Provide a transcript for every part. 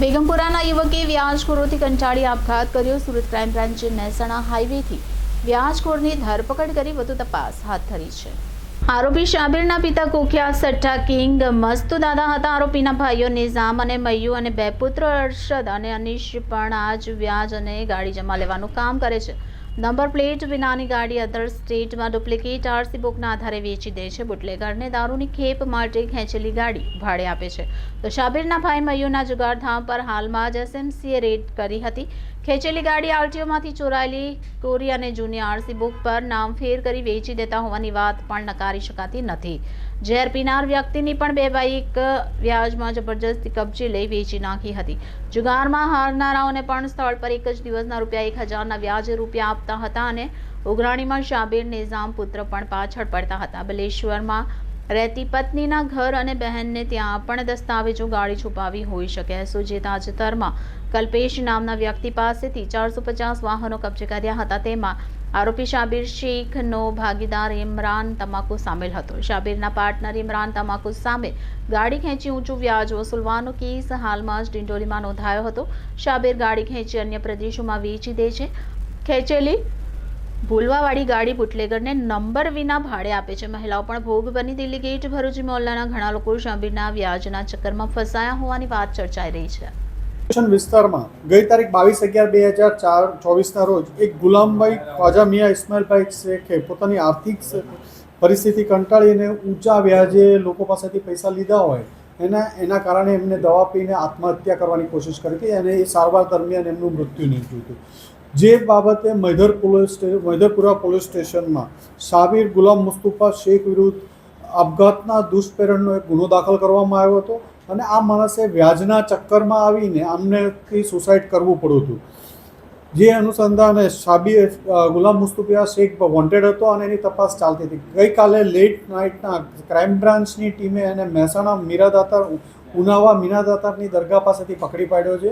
બેગમપુરાના યુવકે વ્યાજખોરોથી કંટાળી આપઘાત કર્યો। સુરત ક્રાઇમ બ્રાન્ચે મહેસાણા હાઈવેથી વ્યાજખોરની ધરપકડ કરી વધુ તપાસ હાથ ધરી છે। આરોપી શાબિરના પિતા કુખ્યાત સટ્ટા કિંગ મસ્તુ દાદા હતા। આરોપીના ભાઈઓ નિઝામ અને મય્યુ અને બે પુત્ર અરશદ અને અનીશ પણ આ જ વ્યાજ અને ગાડી જમા લેવાનું કામ કરે છે। નંબર પ્લેટ વિનાની ગાડી અધર સ્ટેટમાં ડુપ્લિકેટ આરસી બુકના આધારે વેચી દે છે। બુટલેગરને દારૂની ખેપ માટે ખેંચેલી ગાડી ભાડે આપે છે। તો શાબિરના ભાઈ મયુના જુગારધામ પર હાલમાં જ એસએમસીએ રેડ કરી હતી। ખેંચેલી ગાડી આરટીઓમાંથી ચોરાયેલી કોરી અને જૂની આરસી બુક પર નામ ફેર કરી વેચી દેતા હોવાની વાત પણ નકારી શકાતી નથી। ઝેર પીનાર વ્યક્તિની પણ બે બાઇક વ્યાજમાં જબરજસ્તી કબજે લઈ વેચી નાખી હતી। જુગારમાં હારનારાઓને પણ સ્થળ પર એક જ દિવસના ₹1000ના વ્યાજે રૂપિયા આપતા હતા અને ઉઘરાણીમાં શાબિર નિઝામ પુત્ર પણ પાછળ પડતા હતા। બલેશ્વરમાં રહેતી પત્નીના ઘર અને બહેનને ત્યાં પણ દસ્તાવેજો ગાડી છુપાવી હોઈ શકે છે। જે તાજેતરમાં કલ્પેશ નામના વ્યક્તિ પાસેથી 450 વાહનો કબજે કર્યા હતા। તેમાં આરોપી શાબિર શેખનો ભાગીદાર ઇમરાન તમાકુ સામેલ હતો। શાબિરના પાર્ટનર ઇમરાન તમાકુ સામે ગાડી ખેંચી ઊંચું વ્યાજ વસૂલવાનો કેસ હાલમાં જ ડિંડોલીમાં નોંધાયો હતો। શાબિર ગાડી ખેંચી અન્ય પ્રદેશોમાં વેચી દે છે। ખેંચેલી ભૂલવાવાળી ગાડી બુટલેગરને નંબર વિના ભાડે આપે છે। મહિલાઓ પણ ભોગ બની। દિલ્હી ગેટ ભરૂચ મોહલ્લાના ઘણા લોકો શાબિરના વ્યાજના ચક્કરમાં ફસાયા હોવાની વાત ચર્ચાઈ રહી છે। વિસ્તારમાં ગઈ તારીખ 22/11/2024ના રોજ એક ગુલામભાઈ ખ્વાજા મિયા ઇસ્માઇલભાઈ શેખે પોતાની આર્થિક પરિસ્થિતિ કંટાળીને ઊંચા વ્યાજે લોકો પાસેથી પૈસા લીધા હોય એના કારણે એમને દવા પીને આત્મહત્યા કરવાની કોશિશ કરી હતી અને એ સારવાર દરમિયાન એમનું મૃત્યુ નીપજ્યું હતું। જે બાબતે મૈદરપુરા પોલીસ સ્ટેશનમાં શાબિર ગુલામ મુસ્તુફા શેખ વિરુદ્ધ આપઘાતના દુષ્પ્રેરણનો એક ગુનો દાખલ કરવામાં આવ્યો હતો અને આ માણસે વ્યાજના ચક્કરમાં આવીને આમનેથી સુસાઇડ કરવું પડ્યું હતું। જે અનુસંધાને શાબિર ગુલામ મુસ્તુફા શેખ વોન્ટેડ હતો અને એની તપાસ ચાલતી હતી। ગઈકાલે લેટ નાઇટના ક્રાઇમ બ્રાન્ચની ટીમે એને મહેસાણા મીરાદાતાર ઉનાવા મીનાદાતારની દરગાહ પાસેથી પકડી પાડ્યો છે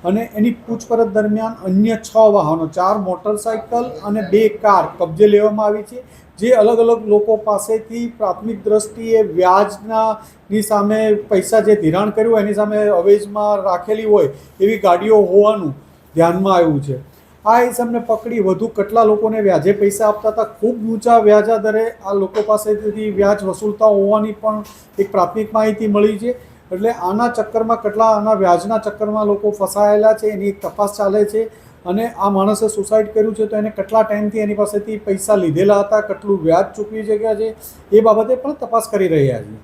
અને એની પૂછપરછ દરમિયાન અન્ય 6 વાહનો 4 મોટરસાઇકલ અને 2 કાર કબજે લેવામાં આવી છે। જે અલગ અલગ લોકો પાસેથી પ્રાથમિક દ્રષ્ટિએ વ્યાજની સામે પૈસા જે ધિરાણ કર્યું એની સામે અવેજમાં રાખેલી હોય એવી ગાડીઓ હોવાનું ધ્યાનમાં આવ્યું છે। આ ઇસમને પકડી વધુ કેટલા લોકોને વ્યાજે પૈસા આપતા હતા, ખૂબ ઊંચા વ્યાજા દરે આ લોકો પાસેથી વ્યાજ વસૂલતા હોવાની પણ એક પ્રાથમિક માહિતી મળી છે। એટલે આના ચક્કરમાં આના વ્યાજના ચક્કરમાં લોકો ફસાયેલા છે એની એક તપાસ ચાલે છે અને આ માણસે સુસાઇડ કર્યું છે તો એને કેટલા ટાઈમથી એની પાસેથી પૈસા લીધેલા હતા, કેટલું વ્યાજ ચૂકવી શક્યા છે એ બાબતે પણ તપાસ કરી રહ્યા છીએ।